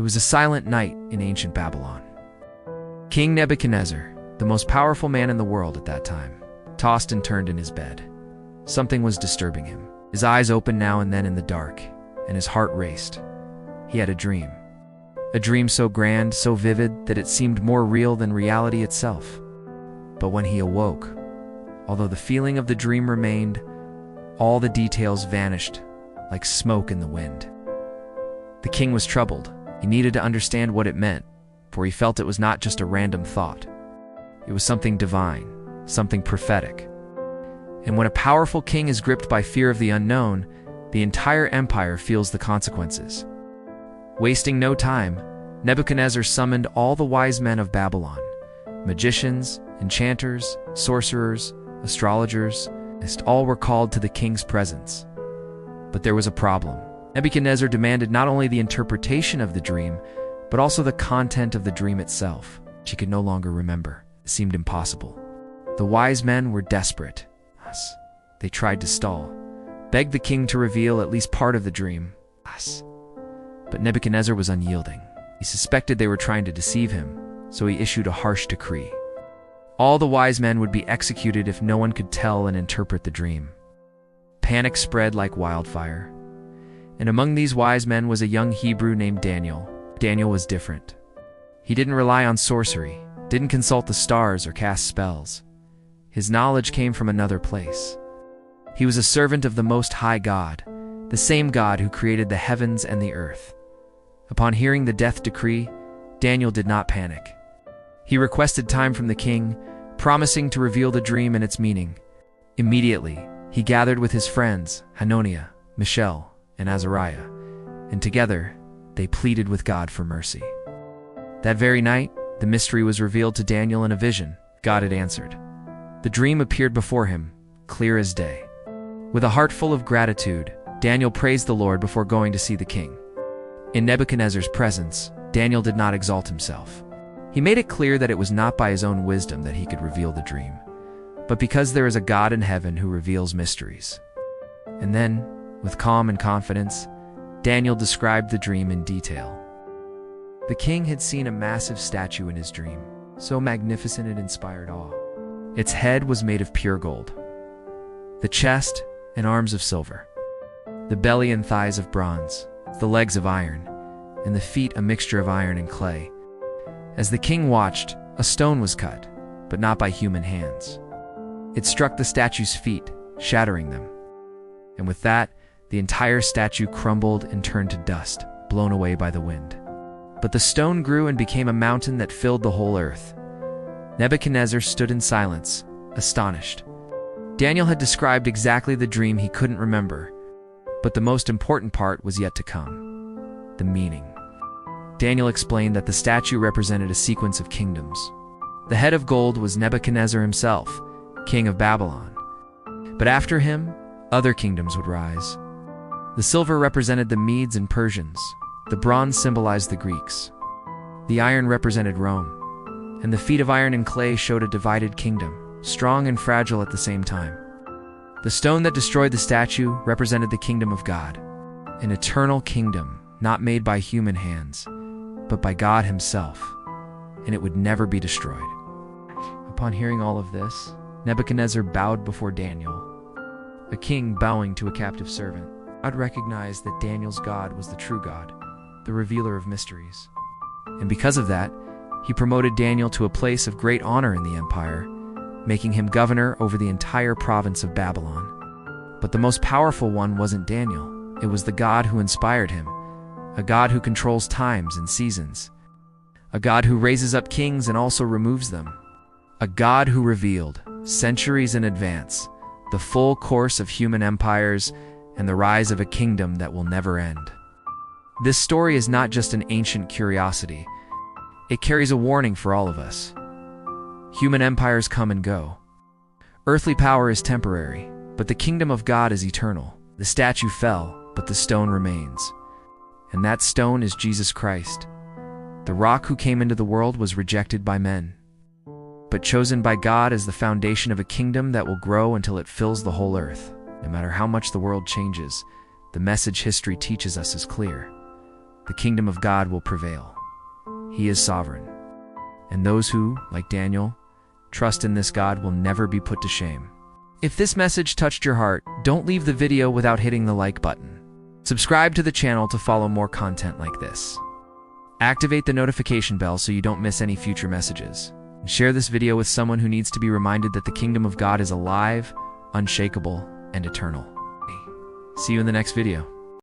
It was a silent night in ancient Babylon. King Nebuchadnezzar, the most powerful man in the world at that time, tossed and turned in his bed. Something was disturbing him. His eyes opened now and then in the dark, and his heart raced. He had a dream. A dream so grand, so vivid, that it seemed more real than reality itself. But when he awoke, although the feeling of the dream remained, all the details vanished like smoke in the wind. The king was troubled. He needed to understand what it meant, for he felt it was not just a random thought. It was something divine, something prophetic. And when a powerful king is gripped by fear of the unknown, the entire empire feels the consequences. Wasting no time, Nebuchadnezzar summoned all the wise men of Babylon, magicians, enchanters, sorcerers, astrologers, all were called to the king's presence. But there was a problem. Nebuchadnezzar demanded not only the interpretation of the dream, but also the content of the dream itself. She could no longer remember. It seemed impossible. The wise men were desperate. They tried to stall, begged the king to reveal at least part of the dream. But Nebuchadnezzar was unyielding. He suspected they were trying to deceive him, so he issued a harsh decree. All the wise men would be executed if no one could tell and interpret the dream. Panic spread like wildfire. And among these wise men was a young Hebrew named Daniel. Daniel was different. He didn't rely on sorcery, didn't consult the stars or cast spells. His knowledge came from another place. He was a servant of the Most High God, the same God who created the heavens and the earth. Upon hearing the death decree, Daniel did not panic. He requested time from the king, promising to reveal the dream and its meaning. Immediately, he gathered with his friends, Hananiah, Mishael, and Azariah, and together they pleaded with God for mercy. That very night, the mystery was revealed to Daniel in a vision. God had answered. The dream appeared before him, clear as day. With a heart full of gratitude, Daniel praised the Lord before going to see the king. In Nebuchadnezzar's presence, Daniel did not exalt himself. He made it clear that it was not by his own wisdom that he could reveal the dream, but because there is a God in heaven who reveals mysteries. And then, with calm and confidence, Daniel described the dream in detail. The king had seen a massive statue in his dream, so magnificent it inspired awe. Its head was made of pure gold, the chest and arms of silver, the belly and thighs of bronze, the legs of iron, and the feet a mixture of iron and clay. As the king watched, a stone was cut, but not by human hands. It struck the statue's feet, shattering them. And with that, the entire statue crumbled and turned to dust, blown away by the wind. But the stone grew and became a mountain that filled the whole earth. Nebuchadnezzar stood in silence, astonished. Daniel had described exactly the dream he couldn't remember, but the most important part was yet to come: the meaning. Daniel explained that the statue represented a sequence of kingdoms. The head of gold was Nebuchadnezzar himself, king of Babylon. But after him, other kingdoms would rise. The silver represented the Medes and Persians. The bronze symbolized the Greeks. The iron represented Rome. And the feet of iron and clay showed a divided kingdom, strong and fragile at the same time. The stone that destroyed the statue represented the kingdom of God, an eternal kingdom not made by human hands, but by God himself, and it would never be destroyed. Upon hearing all of this, Nebuchadnezzar bowed before Daniel. A king bowing to a captive servant, God recognized that Daniel's God was the true God, the revealer of mysteries. And because of that, he promoted Daniel to a place of great honor in the empire, making him governor over the entire province of Babylon. But the most powerful one wasn't Daniel. It was the God who inspired him, a God who controls times and seasons, a God who raises up kings and also removes them, a God who revealed, centuries in advance, the full course of human empires and the rise of a kingdom that will never end. This story is not just an ancient curiosity. It carries a warning for all of us. Human empires come and go. Earthly power is temporary, but the kingdom of God is eternal. The statue fell, but the stone remains. And that stone is Jesus Christ. The rock who came into the world was rejected by men, but chosen by God as the foundation of a kingdom that will grow until it fills the whole earth. No matter how much the world changes, the message history teaches us is clear. the kingdom of God will prevail. He is sovereign. And those who, like Daniel, trust in this God will never be put to shame. If this message touched your heart, don't leave the video without hitting the like button. Subscribe to the channel to follow more content like this. Activate the notification bell so you don't miss any future messages. And share this video with someone who needs to be reminded that the kingdom of God is alive, unshakable, and eternal. See you in the next video.